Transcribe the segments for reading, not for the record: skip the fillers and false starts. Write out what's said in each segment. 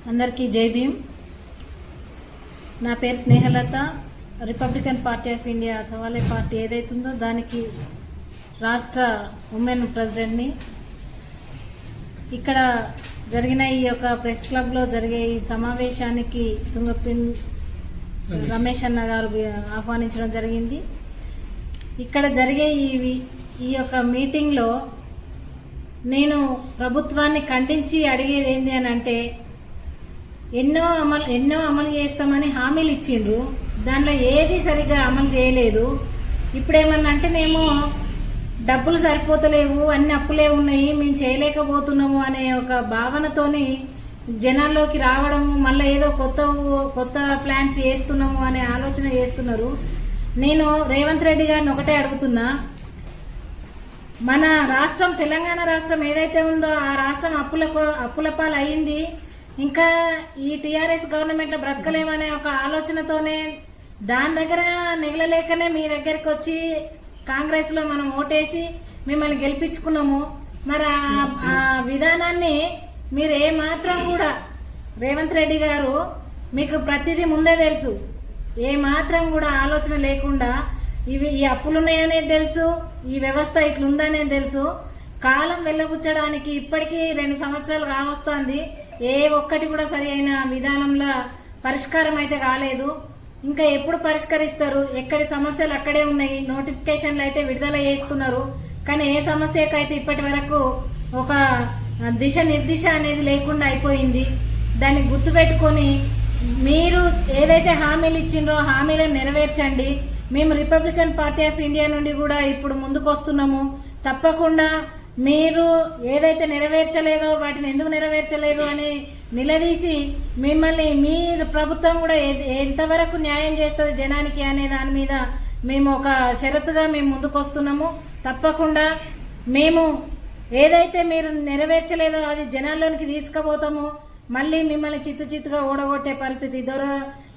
అందరికీ జై భీమ్. నా పేరు స్నేహలత. రిపబ్లికన్ పార్టీ ఆఫ్ ఇండియా తవాలే పార్టీ ఏదైతుందో దానికి రాష్ట్ర ఉమెన్ ప్రెసిడెంట్ని. ఇక్కడ జరిగిన ఈ యొక్క ప్రెస్ క్లబ్లో జరిగే ఈ సమావేశానికి తుంగపిన్ రమేష్ అన్న గారు ఆహ్వానించడం జరిగింది. ఇక్కడ జరిగే ఈ యొక్క మీటింగ్లో నేను ప్రభుత్వాన్ని ఖండించి అడిగేది ఏంటి అని అంటే, ఎన్నో అమలు చేస్తామని హామీలు ఇచ్చిండ్రు, దాంట్లో ఏది సరిగ్గా అమలు చేయలేదు. ఇప్పుడేమన్నా అంటేనేమో డబ్బులు సరిపోతలేవు, అన్ని అప్పులే ఉన్నాయి, మేము చేయలేకపోతున్నాము అనే ఒక భావనతోని జనాల్లోకి రావడము, మళ్ళీ ఏదో కొత్త ప్లాన్స్ చేస్తున్నాము అనే ఆలోచన చేస్తున్నారు. నేను రేవంత్ రెడ్డి గారిని ఒకటే అడుగుతున్నా, మన రాష్ట్రం తెలంగాణ రాష్ట్రం ఏదైతే ఉందో ఆ రాష్ట్రం అప్పుల పాలు అయింది. ఇంకా ఈ టీఆర్ఎస్ గవర్నమెంట్లో బ్రతకలేమనే ఒక ఆలోచనతోనే దాని దగ్గర మిగలలేకనే మీ దగ్గరికి వచ్చి కాంగ్రెస్లో మనం ఓటేసి మిమ్మల్ని గెలిపించుకున్నాము. మరి ఆ విధానాన్ని మీరు ఏమాత్రం కూడా, రేవంత్ రెడ్డి గారు మీకు ప్రతిదీ ముందే తెలుసు, ఏమాత్రం కూడా ఆలోచన లేకుండా ఈ అప్పులు ఉన్నాయనేది తెలుసు, ఈ వ్యవస్థ ఇట్లుందనేది తెలుసు. కాలం వెళ్ళబుచ్చడానికి ఇప్పటికీ 2 సంవత్సరాలు కావస్తుంది. ఏ ఒక్కటి కూడా సరి అయిన విధానంలో పరిష్కారం అయితే కాలేదు. ఇంకా ఎప్పుడు పరిష్కరిస్తారు? ఎక్కడి సమస్యలు అక్కడే ఉన్నాయి. నోటిఫికేషన్లు అయితే విడుదల చేస్తున్నారు, కానీ ఏ సమస్యకైతే ఇప్పటి వరకు ఒక నిర్దిశ అనేది లేకుండా అయిపోయింది. దాన్ని గుర్తుపెట్టుకొని మీరు ఏదైతే హామీలు ఇచ్చిండ్రో హామీలను నెరవేర్చండి. మేము రిపబ్లికన్ పార్టీ ఆఫ్ ఇండియా నుండి కూడా ఇప్పుడు ముందుకు వస్తున్నాము. తప్పకుండా మీరు ఏదైతే నెరవేర్చలేదో వాటిని ఎందుకు నెరవేర్చలేదు అని నిలదీసి మిమ్మల్ని మీ ప్రభుత్వం కూడా ఎంతవరకు న్యాయం చేస్తుంది జనానికి అనే దాని మీద మేము ఒక షరతుగా మేము ముందుకు వస్తున్నాము. తప్పకుండా మేము ఏదైతే మీరు నెరవేర్చలేదో అది జనాల్లోనికి తీసుకుపోతాము. మళ్ళీ మిమ్మల్ని చిత్తుగా ఓడగొట్టే పరిస్థితి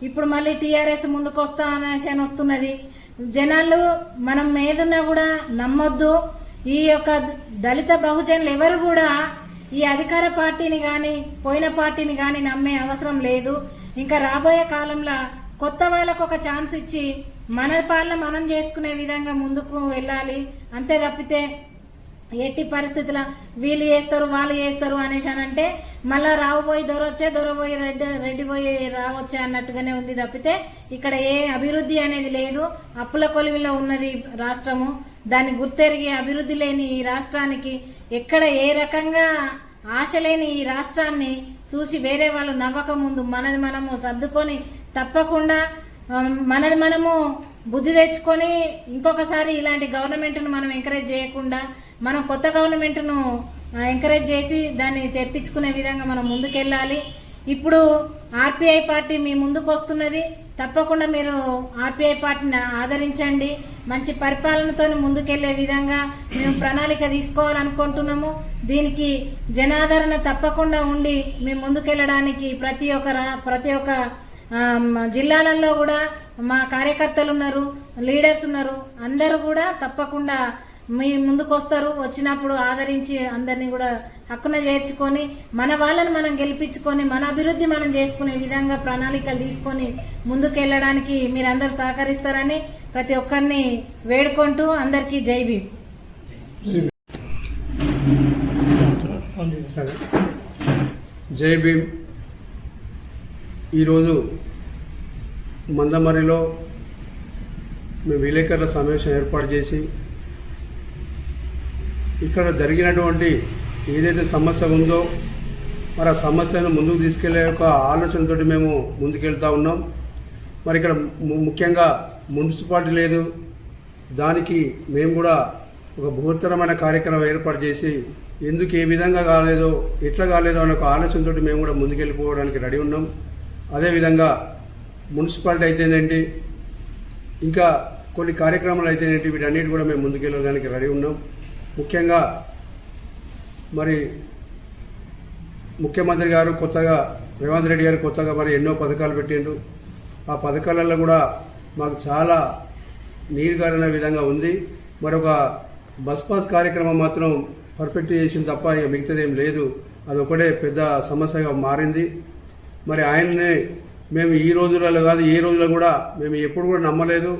ఇప్పుడు మళ్ళీ టీఆర్ఎస్ ముందుకు వస్తా అనేసి వస్తున్నది. జనాలు మనం ఏదున్నా కూడా నమ్మొద్దు. ఈ యొక్క దళిత బహుజనులు ఎవరు కూడా ఈ అధికార పార్టీని కానీ పోయిన పార్టీని కానీ నమ్మే అవసరం లేదు. ఇంకా రాబోయే కాలంలో కొత్త వాళ్ళకు ఒక ఛాన్స్ ఇచ్చి మన పాలన మనం చేసుకునే విధంగా ముందుకు వెళ్ళాలి. అంతే తప్పితే ఎట్టి పరిస్థితుల వీళ్ళు చేస్తారు వాళ్ళు చేస్తారు అనేసి అంటే మళ్ళీ రావుపోయి దొరపోయి రెడ్డి పోయి రావచ్చే అన్నట్టుగానే ఉంది తప్పితే ఇక్కడ ఏ అభివృద్ధి అనేది లేదు. అప్పుల కొలువిలో ఉన్నది రాష్ట్రము. దాన్ని గుర్తెరిగి అభివృద్ధి లేని ఈ రాష్ట్రానికి ఎక్కడ ఏ రకంగా ఆశ లేని ఈ రాష్ట్రాన్ని చూసి వేరే వాళ్ళు నవ్వక ముందు మనది మనము సర్దుకొని తప్పకుండా మనము బుద్ధి తెచ్చుకొని ఇంకొకసారి ఇలాంటి గవర్నమెంట్ను మనం ఎంకరేజ్ చేయకుండా మనం కొత్త గవర్నమెంట్ను ఎంకరేజ్ చేసి దాన్ని తెప్పించుకునే విధంగా మనం ముందుకెళ్ళాలి. ఇప్పుడు ఆర్పిఐ పార్టీ మీ ముందుకు వస్తున్నది. తప్పకుండా మీరు ఆర్పిఐ పార్టీని ఆదరించండి. మంచి పరిపాలనతో ముందుకెళ్లే విధంగా మేము ప్రణాళిక తీసుకోవాలనుకుంటున్నాము. దీనికి జనాదరణ తప్పకుండా ఉండి మేము ముందుకెళ్ళడానికి ప్రతి ఒక్క జిల్లాలలో కూడా మా కార్యకర్తలు ఉన్నారు, లీడర్స్ ఉన్నారు. అందరూ కూడా తప్పకుండా మీ ముందుకు వస్తారు. వచ్చినప్పుడు ఆదరించి అందరినీ కూడా హక్కున చేర్చుకొని మన వాళ్ళని మనం గెలిపించుకొని మన అభివృద్ధి మనం చేసుకునే విధంగా ప్రణాళికలు తీసుకొని ముందుకెళ్ళడానికి మీరందరూ సహకరిస్తారని ప్రతి ఒక్కరిని వేడుకుంటూ అందరికీ జై భీమ్. జై భీమ్. ఈరోజు మందమరిలో మేము విలేకరుల సమావేశం ఏర్పాటు చేసి ఇక్కడ జరిగినటువంటి ఏదైతే సమస్య ఉందో మరి ఆ సమస్యను ముందుకు తీసుకెళ్లే ఒక ఆలోచనతో మేము ముందుకెళ్తూ ఉన్నాం. మరి ఇక్కడ ముఖ్యంగా మున్సిపాలిటీ లేదు, దానికి మేము కూడా ఒక బృహత్తరమైన కార్యక్రమం ఏర్పాటు చేసి ఎందుకు ఏ విధంగా కాలేదో ఎట్లా కాలేదో అనే ఒక ఆలోచనతో మేము కూడా ముందుకెళ్ళిపోవడానికి రెడీ ఉన్నాం. అదేవిధంగా మున్సిపాలిటీ అయితేనేంటి, ఇంకా కొన్ని కార్యక్రమాలు అయితేనేంటి, వీటన్నిటి కూడా మేము ముందుకెళ్ళడానికి రెడీ ఉన్నాం. ముఖ్యంగా మరి ముఖ్యమంత్రి గారు కొత్తగా రేవంత్ రెడ్డి గారు కొత్తగా మరి ఎన్నో పథకాలు పెట్టిండ్రు. ఆ పథకాలలో కూడా మాకు చాలా నీరుగారిన విధంగా ఉంది. మరొక బస్ పాస్ కార్యక్రమం మాత్రం పర్ఫెక్ట్ చేసింది తప్ప ఇక మిగతాది ఏం లేదు. అదొకటే పెద్ద సమస్యగా మారింది. మరి ఆయన్నే మేము ఈ రోజులలో కాదు ఏ రోజులో కూడా మేము ఎప్పుడు కూడా నమ్మలేదు.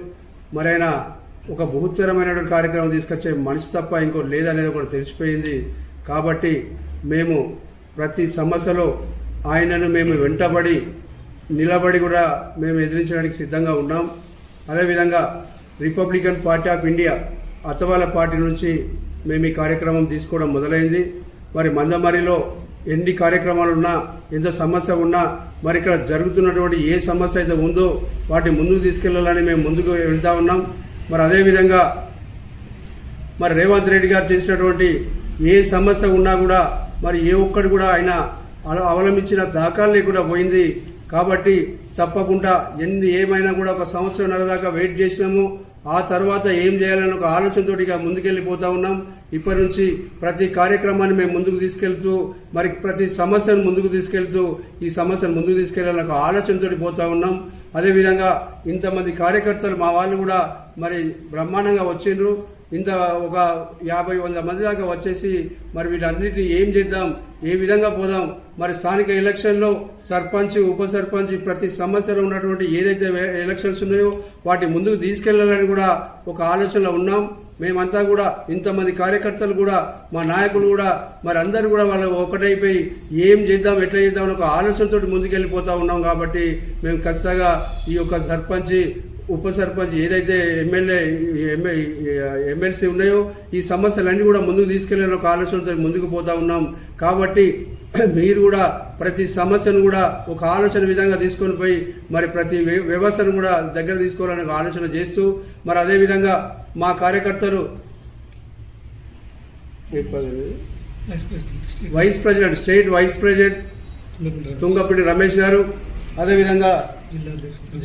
మరి ఆయన ఒక బహుత్తరమైనటువంటి కార్యక్రమం తీసుకొచ్చే మనిషి తప్ప ఇంకో లేదనేది కూడా తెలిసిపోయింది. కాబట్టి మేము ప్రతి సమస్యలో ఆయనను మేము వెంటబడి నిలబడి కూడా మేము ఎదిరించడానికి సిద్ధంగా ఉన్నాం. అదేవిధంగా రిపబ్లికన్ పార్టీ ఆఫ్ ఇండియా అతవాల పార్టీ నుంచి మేము ఈ కార్యక్రమం తీసుకోవడం మొదలైంది. మరి మందమరిలో ఎన్ని కార్యక్రమాలు ఉన్నా, ఎంత సమస్య ఉన్నా, మరి ఇక్కడ జరుగుతున్నటువంటి ఏ సమస్య అయితే ఉందో వాటిని ముందుకు తీసుకెళ్లాలని మేము ముందుకు వెళ్తూ ఉన్నాం. మరి అదేవిధంగా మరి రేవంత్ రెడ్డి గారు చేసినటువంటి ఏ సమస్య ఉన్నా కూడా మరి ఏ ఒక్కటి కూడా ఆయన అవలంబించిన దాఖలు లేకుండా పోయింది. కాబట్టి తప్పకుండా ఏమైనా కూడా ఒక సంవత్సరంన్నర దాకా వెయిట్ చేసినాము. ఆ తర్వాత ఏం చేయాలని ఒక ఆలోచనతో ఇక ముందుకెళ్ళిపోతూ ఉన్నాం. ఇప్పటి నుంచి ప్రతి కార్యక్రమాన్ని మేము ముందుకు తీసుకెళ్తూ మరి ప్రతి సమస్యను ముందుకు తీసుకెళ్తూ ఈ సమస్యను ముందుకు తీసుకెళ్ళాలని ఒక ఆలోచనతో పోతూ ఉన్నాం. అదేవిధంగా ఇంతమంది కార్యకర్తలు మా వాళ్ళు కూడా మరి బ్రహ్మాండంగా వచ్చిండ్రు. ఇంత ఒక 50-100 మంది దాకా వచ్చేసి మరి వీటన్నిటిని ఏం చేద్దాం, ఏ విధంగా పోదాం, మరి స్థానిక ఎలక్షన్లో సర్పంచ్, ఉప సర్పంచ్ ప్రతి సమస్యలో ఉన్నటువంటి ఏదైతే ఎలక్షన్స్ ఉన్నాయో వాటి ముందుకు తీసుకెళ్లాలని కూడా ఒక ఆలోచనలో ఉన్నాం. మేమంతా కూడా ఇంతమంది కార్యకర్తలు కూడా మా నాయకులు కూడా మరి అందరూ కూడా వాళ్ళు ఒకటైపోయి ఏం చేద్దాం, ఎట్లా చేద్దాం అని ఒక ఆలోచనతో ముందుకెళ్ళిపోతూ ఉన్నాం. కాబట్టి మేము ఖచ్చితంగా ఈ యొక్క సర్పంచ్, ఉప సర్పంచ్ ఏదైతే ఎమ్మెల్సీ ఉన్నాయో ఈ సమస్యలన్నీ కూడా ముందుకు తీసుకెళ్ళాలని ఒక ఆలోచనతో ముందుకు పోతూ ఉన్నాం. కాబట్టి మీరు కూడా ప్రతి సమస్యను కూడా ఒక ఆలోచన విధంగా తీసుకొని పోయి మరి ప్రతి వ్యవస్థను కూడా దగ్గర తీసుకోవాలని ఒక ఆలోచన చేస్తూ మరి అదేవిధంగా మా కార్యకర్తలు స్టేట్ వైస్ ప్రెసిడెంట్ తుంగపిడి రమేష్ గారు, అదేవిధంగా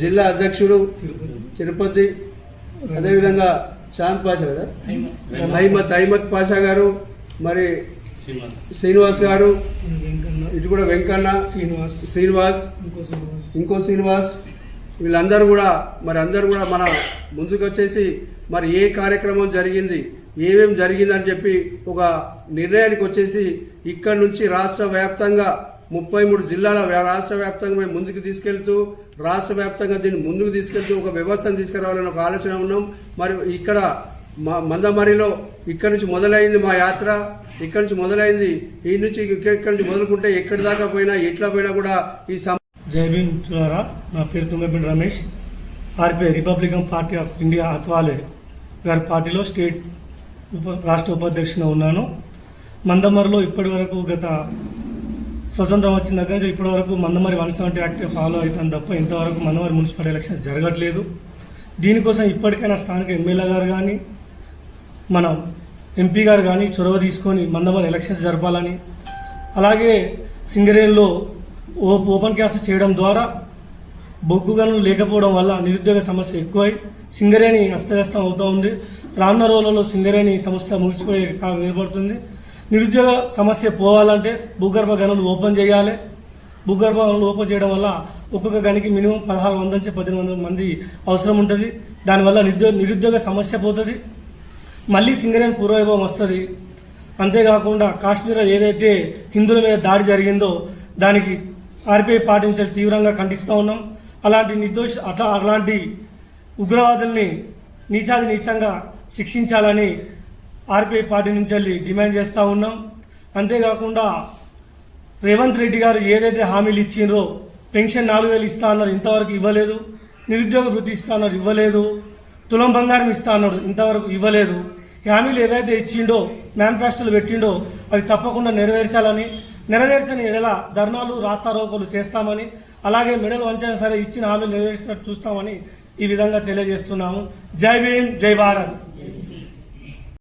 జిల్లా అధ్యక్షుడు తిరుపతి, అదేవిధంగా చాంద్ పాషా కదా, అహ్మద్ పాషా గారు, మరి శ్రీనివాస్ గారు, ఇటు కూడా వెంకన్న, శ్రీనివాస్, ఇంకో శ్రీనివాస్, వీళ్ళందరూ కూడా మరి అందరూ కూడా మన ముందుకు వచ్చేసి మరి ఏ కార్యక్రమం జరిగింది, ఏమేమి జరిగిందని చెప్పి ఒక నిర్ణయానికి వచ్చేసి ఇక్కడ నుంచి రాష్ట్ర వ్యాప్తంగా 33 జిల్లాల రాష్ట్ర వ్యాప్తంగా మేము ముందుకు తీసుకెళ్తూ రాష్ట్ర వ్యాప్తంగా దీన్ని ముందుకు తీసుకెళ్తూ ఒక వ్యవస్థను తీసుకురావాలని ఒక ఆలోచన ఉన్నాం. మరి ఇక్కడ మందమరిలో ఇక్కడి నుంచి మొదలైంది మా యాత్ర. ఇక్కడి నుంచి మొదలైంది, ఈ నుంచి ఇక్కడి నుంచి మొదలుకుంటే ఎక్కడి దాకా పోయినా ఎట్లా పోయినా కూడా ఈ జై భీమ్ ద్వారా నా పేరు తుంగపిడి రమేష్, ఆర్పీఐ రిపబ్లికన్ పార్టీ ఆఫ్ ఇండియా అత్వాలే గారి పార్టీలో స్టేట్ రాష్ట్ర ఉపాధ్యక్షునిగా ఉన్నాను. మందమరిలో ఇప్పటి వరకు గత స్వతంత్రం వచ్చిన దగ్గర నుంచి ఇప్పటి వరకు మందమరి 170 యాక్ట్ ఫాలో అవుతుంది తప్ప ఇంతవరకు మందమరి మున్సిపల్ ఎలక్షన్స్ జరగట్లేదు. దీనికోసం ఇప్పటికైనా స్థానిక ఎమ్మెల్యే గారు కానీ మన ఎంపీ గారు కానీ చొరవ తీసుకొని మందమరి ఎలక్షన్స్ జరపాలని, అలాగే సింగరేణిలో ఓపెన్ క్యాస్ట్ చేయడం ద్వారా బొగ్గు గనులు లేకపోవడం వల్ల నిరుద్యోగ సమస్య ఎక్కువై సింగరేణి అస్తవ్యస్తం అవుతూ ఉంది. రానున్న రోజులలో సింగరేణి సంస్థ ముగిసిపోయే కాలం ఏర్పడుతుంది. నిరుద్యోగ సమస్య పోవాలంటే భూగర్భ గనులు ఓపెన్ చేయాలి. భూగర్భ గనులు ఓపెన్ చేయడం వల్ల ఒక్కొక్క గనికి మినిమం 1600 నుంచి 1800 మంది అవసరం ఉంటుంది. దానివల్ల నిరుద్యోగ సమస్య పోతుంది, మళ్ళీ సింగరేణి పూర్వవైభవం వస్తుంది. అంతేకాకుండా కాశ్మీర్లో ఏదైతే హిందువుల మీద దాడి జరిగిందో దానికి ఆర్పీఐ పార్టీ నుంచి తీవ్రంగా ఖండిస్తూ ఉన్నాం. అలాంటి ఉగ్రవాదుల్ని నీచంగా శిక్షించాలని ఆర్పీఐ పార్టీ నుంచి వెళ్ళి డిమాండ్ చేస్తూ ఉన్నాం. అంతేకాకుండా రేవంత్ రెడ్డి గారు ఏదైతే హామీలు ఇచ్చిండ్రో పెన్షన్ 4000 ఇస్తా అన్నారు, ఇంతవరకు ఇవ్వలేదు. నిరుద్యోగ వృత్తి ఇస్తా అన్నారు, ఇవ్వలేదు. తులం బంగారం ఇస్తా అన్నాడు, ఇంతవరకు ఇవ్వలేదు. ఈ హామీలు ఏవైతే ఇచ్చిండో మేనిఫెస్టోలు పెట్టిండో అవి తప్పకుండా నెరవేర్చని ఎడల ధర్నాలు రాస్తారోకోలు చేస్తామని, అలాగే మెడలు వంచైనా సరే ఇచ్చిన హామీలు నెరవేర్చినట్టు చూస్తామని ఈ విధంగా తెలియజేస్తున్నాము. జై భీమ్, జై భారత్.